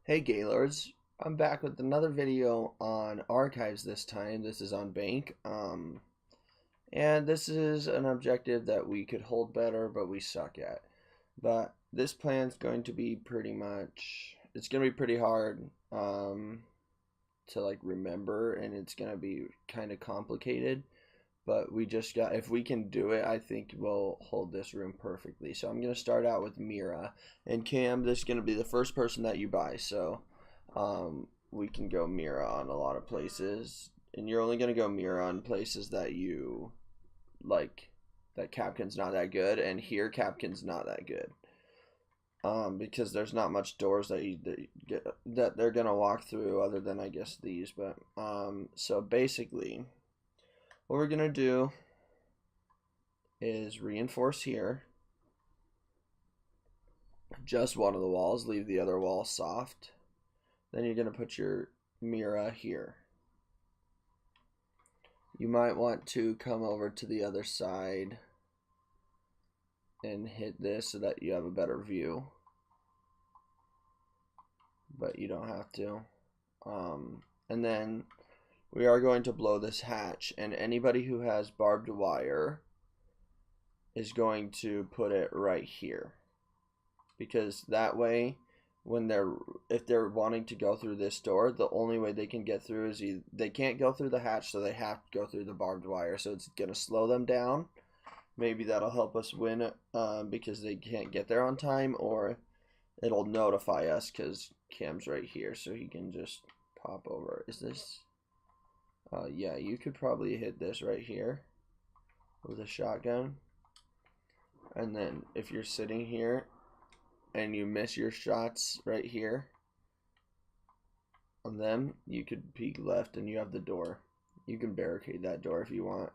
Hey Gaylords, I'm back with another video on archives this time. This is on bank. And this is an objective that we could hold better, but we suck at. But this plan's going to be it's going to be pretty hard to like remember, and it's going to be kind of complicated. But if we can do it, I think we'll hold this room perfectly. So I'm going to start out with Mira. And Cam, this is going to be the first person that you buy. So we can go Mira on a lot of places. And you're only going to go Mira on places that you like, that Capkin's not that good. And here, Capkin's not that good. Because there's not much doors that they're going to walk through other than, I guess, these. But so basically, what we're going to do is reinforce here. Just one of the walls, leave the other wall soft. Then you're going to put your Mira here. You might want to come over to the other side and hit this so that you have a better view. But you don't have to. And then we are going to blow this hatch, and anybody who has barbed wire is going to put it right here, because that way if they're wanting to go through this door, the only way they can get through is they can't go through the hatch, so they have to go through the barbed wire. So it's gonna slow them down. Maybe that'll help us win, because they can't get there on time, or it'll notify us because Cam's right here, so he can just pop over. Is this? Yeah, you could probably hit this right here with a shotgun. And then if you're sitting here and you miss your shots right here on them, you could peek left and you have the door. You can barricade that door if you want.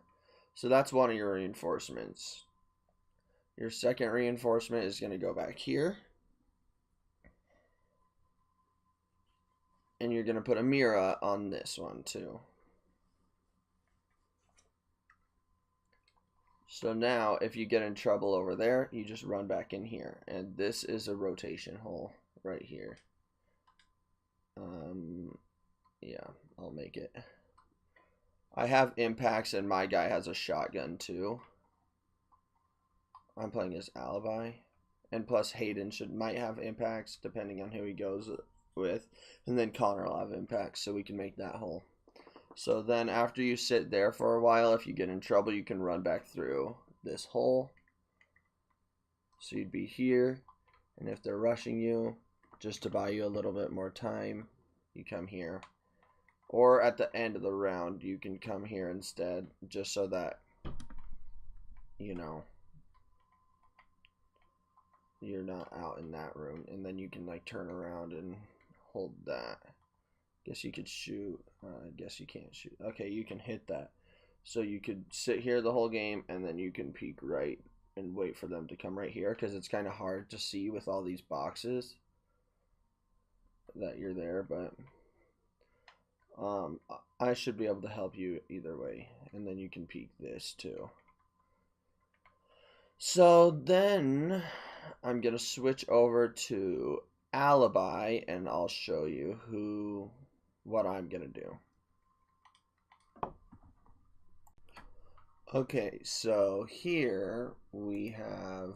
So that's one of your reinforcements. Your second reinforcement is going to go back here. And you're going to put a Mira on this one too. So now, if you get in trouble over there, you just run back in here. And this is a rotation hole right here. Yeah, I'll make it. I have impacts, and my guy has a shotgun too. I'm playing as Alibi. And plus, Hayden might have impacts, depending on who he goes with. And then Connor will have impacts, so we can make that hole. So then after you sit there for a while, if you get in trouble, you can run back through this hole. So you'd be here, and if they're rushing you, just to buy you a little bit more time, you come here. Or at the end of the round, you can come here instead, just so that, you know, you're not out in that room. And then you can like turn around and hold that. Guess you could shoot. I guess you can't shoot. Okay, you can hit that. So you could sit here the whole game, and then you can peek right and wait for them to come right here, because it's kind of hard to see with all these boxes that you're there. But I should be able to help you either way. And then you can peek this too. So then I'm going to switch over to Alibi, and I'll show you what I'm going to do. Okay, so here we have,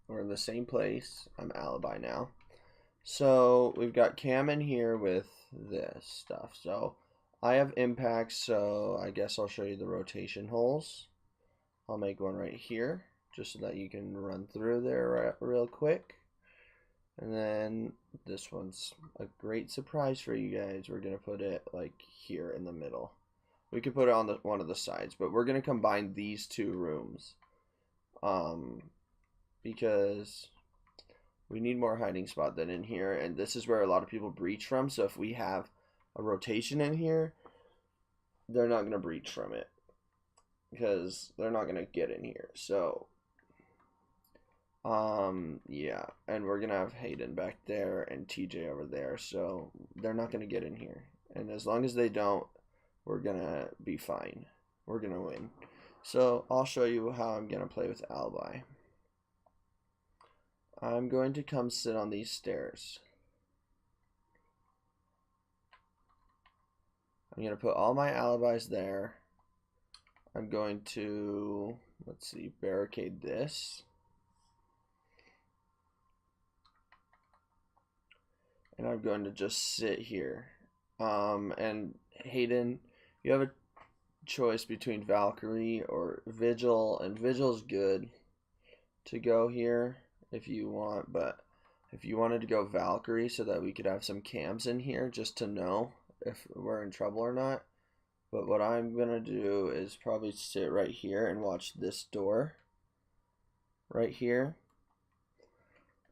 we're in the same place. I'm Alibi now. So we've got Cam in here with this stuff. So I have impacts, so I guess I'll show you the rotation holes. I'll make one right here, just so that you can run through there real quick. And then this one's a great surprise for you guys. We're going to put it like here in the middle. We could put it on one of the sides, but we're going to combine these two rooms. Because we need more hiding spot than in here, and this is where a lot of people breach from. So if we have a rotation in here, they're not going to breach from it, because they're not going to get in here. So yeah, and we're going to have Hayden back there and TJ over there, so they're not going to get in here. And as long as they don't, we're going to be fine. We're going to win. So I'll show you how I'm going to play with Alibi. I'm going to come sit on these stairs. I'm going to put all my alibis there. I'm going to, let's see, barricade this. And I'm going to just sit here. And Hayden, you have a choice between Valkyrie or Vigil, and Vigil's good to go here if you want, but if you wanted to go Valkyrie so that we could have some cams in here just to know if we're in trouble or not. But what I'm gonna do is probably sit right here and watch this door right here.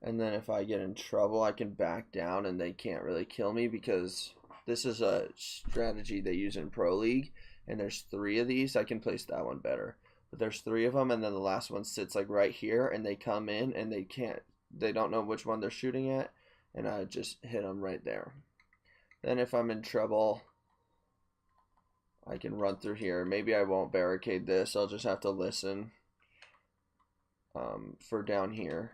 And then if I get in trouble, I can back down and they can't really kill me, because this is a strategy they use in Pro League, and there's 3 of these. I can place that one better. But there's 3 of them, and then the last one sits like right here, and they come in and they don't know which one they're shooting at, and I just hit them right there. Then if I'm in trouble, I can run through here. Maybe I won't barricade this. I'll just have to listen for down here.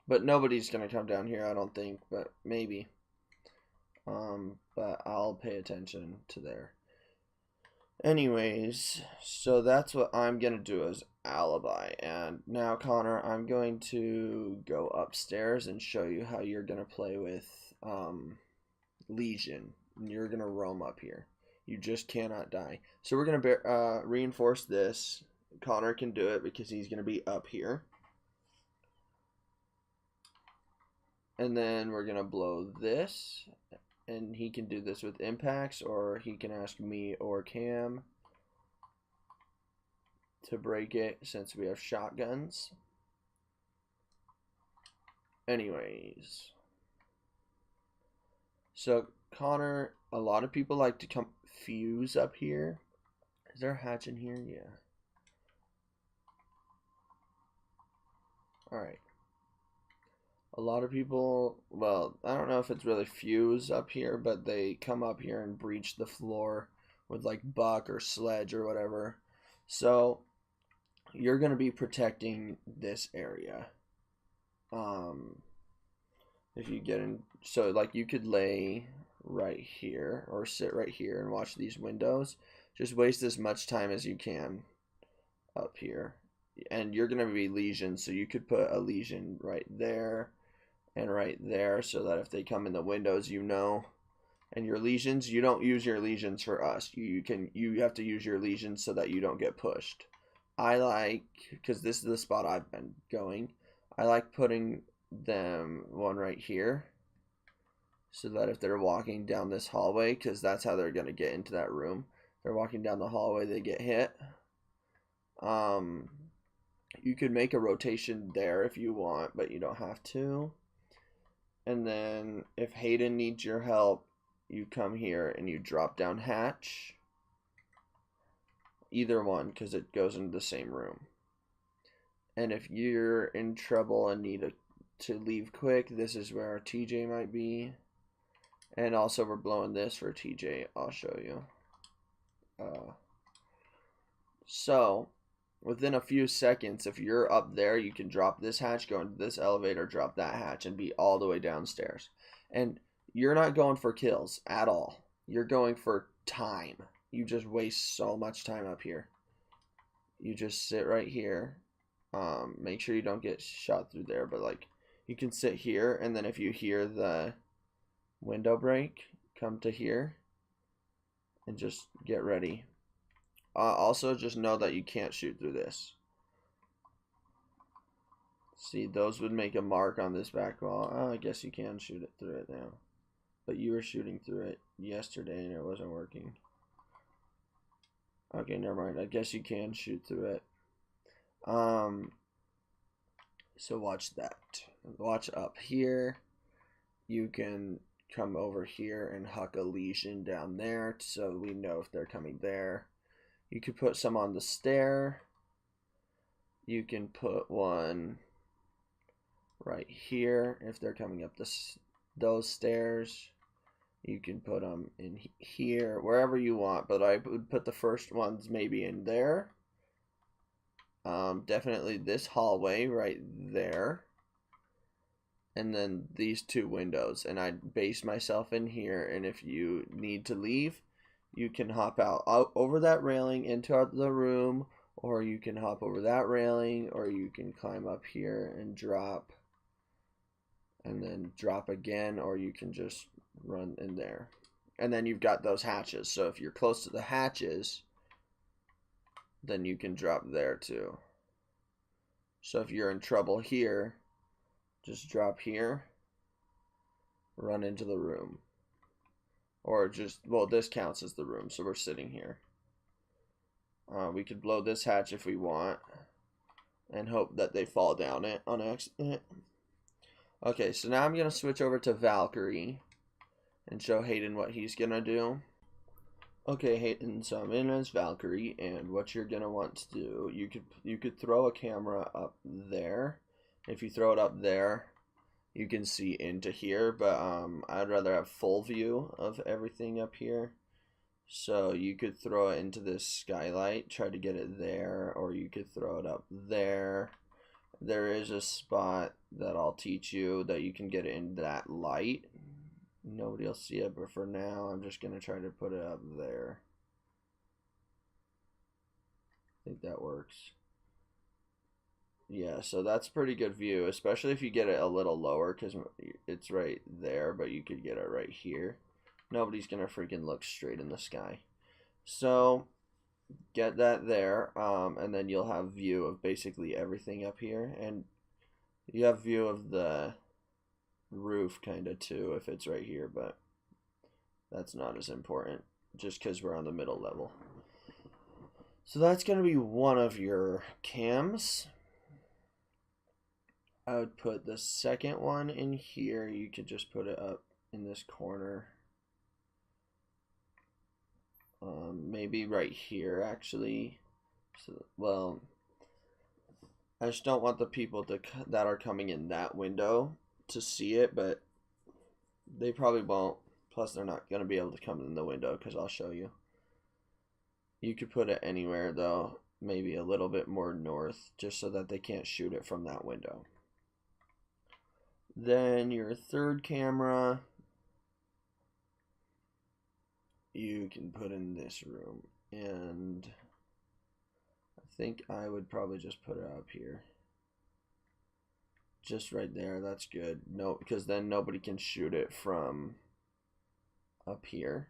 But nobody's going to come down here, I don't think, but maybe. But I'll pay attention to there. Anyways, so that's what I'm going to do as alibi. And now, Connor, I'm going to go upstairs and show you how you're going to play with Legion. And you're going to roam up here. You just cannot die. So we're going to reinforce this. Connor can do it because he's going to be up here. And then we're going to blow this. And he can do this with impacts, or he can ask me or Cam to break it since we have shotguns. Anyways. So, Connor, a lot of people like to come fuse up here. Is there a hatch in here? Yeah. Alright. A lot of people, well, I don't know if it's really fuse up here, but they come up here and breach the floor with like buck or sledge or whatever. So you're going to be protecting this area. If you get in, so like you could lay right here or sit right here and watch these windows. Just waste as much time as you can up here. And you're going to be Legion, so you could put a Legion right there and right there, so that if they come in the windows, you know. And your Legions, you don't use your Legions for us. You have to use your Legions so that you don't get pushed. I like, because this is the spot I've been going, I like putting them one right here, so that if they're walking down this hallway, because that's how they're going to get into that room. If they're walking down the hallway, they get hit. You could make a rotation there if you want, but you don't have to. And then if Hayden needs your help, you come here and you drop down hatch. Either one, because it goes into the same room. And if you're in trouble and need to leave quick, this is where our TJ might be. And also we're blowing this for TJ. I'll show you. So within a few seconds, if you're up there, you can drop this hatch, go into this elevator, drop that hatch, and be all the way downstairs. And you're not going for kills at all. You're going for time. You just waste so much time up here. You just sit right here. Make sure you don't get shot through there, but like you can sit here, and then if you hear the window break, come to here and just get ready. Also, just know that you can't shoot through this. See, those would make a mark on this back wall. Oh, I guess you can shoot it through it now. But you were shooting through it yesterday and it wasn't working. Okay, never mind. I guess you can shoot through it. So watch that. Watch up here. You can come over here and huck a Legion down there so we know if they're coming there. You could put some on the stair. You can put one right here if they're coming up those stairs. You can put them in here, wherever you want, but I would put the first ones maybe in there. Definitely this hallway right there. and then these two windows, and I'd base myself in here, and if you need to leave, you can hop out over that railing into the room, or you can hop over that railing, or you can climb up here and drop, and then drop again, or you can just run in there. And then you've got those hatches, so if you're close to the hatches, then you can drop there too. So if you're in trouble here, just drop here, run into the room. Or just, well, this counts as the room, so we're sitting here. We could blow this hatch if we want, and hope that they fall down it on accident. Okay, so now I'm going to switch over to Valkyrie and show Hayden what he's going to do. Okay, Hayden, so I'm in as Valkyrie, and what you're going to want to do, you could throw a camera up there. If you throw it up there, you can see into here, but I'd rather have full view of everything up here. So you could throw it into this skylight, try to get it there, or you could throw it up there. There is a spot that I'll teach you that you can get it in that light. Nobody will see it, but for now, I'm just going to try to put it up there. I think that works. Yeah, so that's pretty good view, especially if you get it a little lower, because it's right there, but you could get it right here. Nobody's going to freaking look straight in the sky. So, get that there, and then you'll have view of basically everything up here, and you have view of the roof kind of too if it's right here, but that's not as important just because we're on the middle level. So that's going to be one of your cams. I would put the second one in here. You could just put it up in this corner. Maybe right here actually. So, well, I just don't want the people that are coming in that window to see it, but they probably won't. Plus, they're not going to be able to come in the window because I'll show you. You could put it anywhere, though, maybe a little bit more north, just so that they can't shoot it from that window. Then your third camera, you can put in this room, and I think I would probably just put it up here. Just right there, that's good. No, because then nobody can shoot it from up here.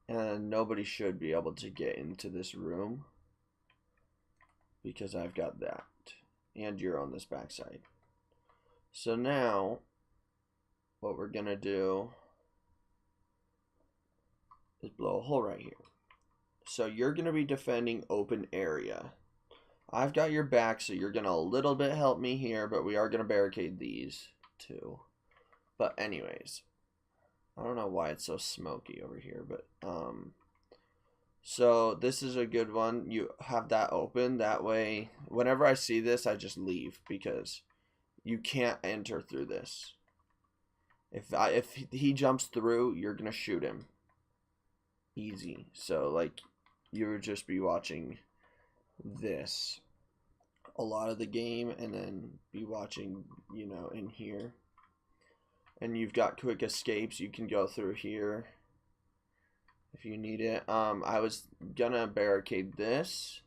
And nobody should be able to get into this room because I've got that. And you're on this backside. So now, what we're going to do is blow a hole right here. So you're going to be defending open area. I've got your back, so you're going to a little bit help me here, but we are going to barricade these too. But anyways, I don't know why it's so smoky over here, but so this is a good one. You have that open, that way whenever I see this I just leave because you can't enter through this. If he jumps through, you're gonna shoot him easy. So like you would just be watching this a lot of the game and then be watching, you know, in here. And you've got quick escapes. You can go through here if you need it. I was gonna barricade this,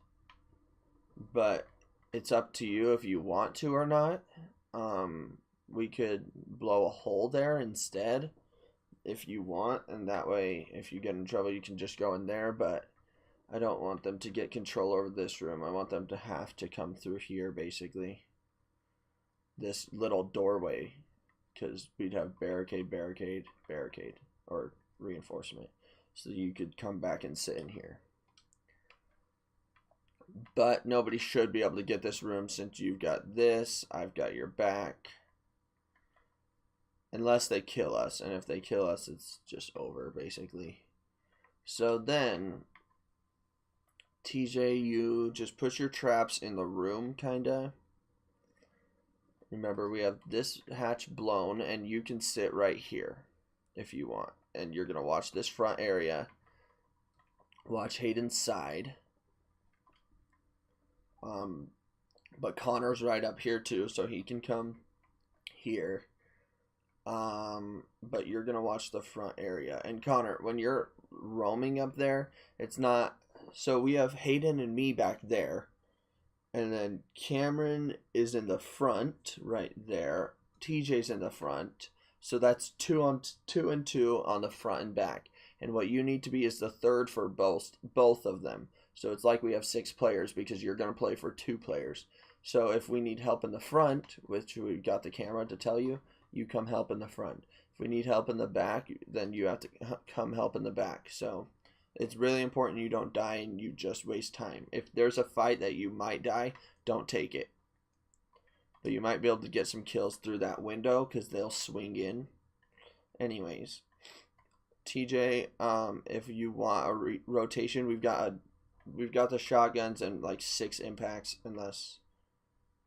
but it's up to you if you want to or not. We could blow a hole there instead if you want, and that way if you get in trouble you can just go in there, but I don't want them to get control over this room. I want them to have to come through here, basically. This little doorway, because we'd have barricade, barricade, barricade, or reinforcement. So you could come back and sit in here. But nobody should be able to get this room since you've got this. I've got your back. Unless they kill us. And if they kill us, it's just over, basically. So then, TJ, you just put your traps in the room, kinda. Remember, we have this hatch blown, and you can sit right here if you want. And you're going to watch this front area. Watch Hayden's side. But Connor's right up here, too, so he can come here. But you're gonna watch the front area. And Connor, when you're roaming up there, it's not. So we have Hayden and me back there, and then Cameron is in the front right there. TJ's in the front. So that's two and two on the front and back. And what you need to be is the third for both of them. So it's like we have 6 players because you're gonna play for 2 players. So if we need help in the front, which we got the camera to tell you, you come help in the front. If we need help in the back, then you have to come help in the back. So it's really important you don't die and you just waste time. If there's a fight that you might die, don't take it. But you might be able to get some kills through that window because they'll swing in. Anyways, TJ, if you want a rotation, we've got the shotguns and like 6 impacts, unless,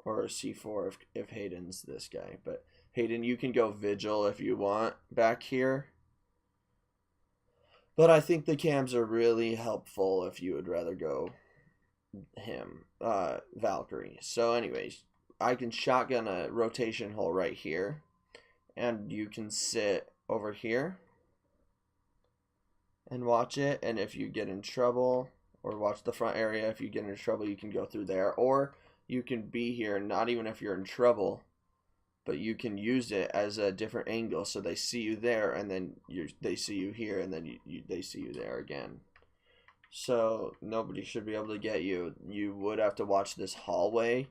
or a C4 if Hayden's this guy. But Hayden, you can go vigil if you want back here. But I think the cams are really helpful if you would rather go him, Valkyrie. So anyways, I can shotgun a rotation hole right here, and you can sit over here and watch it. And if you get in trouble, or watch the front area, if you get in trouble, you can go through there, or you can be here, not even if you're in trouble, but you can use it as a different angle, so they see you there, and then they see you here, and then they see you there again. So nobody should be able to get you. You would have to watch this hallway,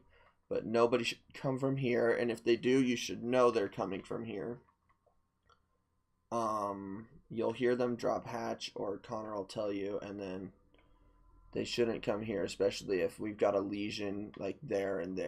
but nobody should come from here, and if they do, you should know they're coming from here. You'll hear them drop hatch, or Connor will tell you, and then they shouldn't come here, especially if we've got a lesion like there and there.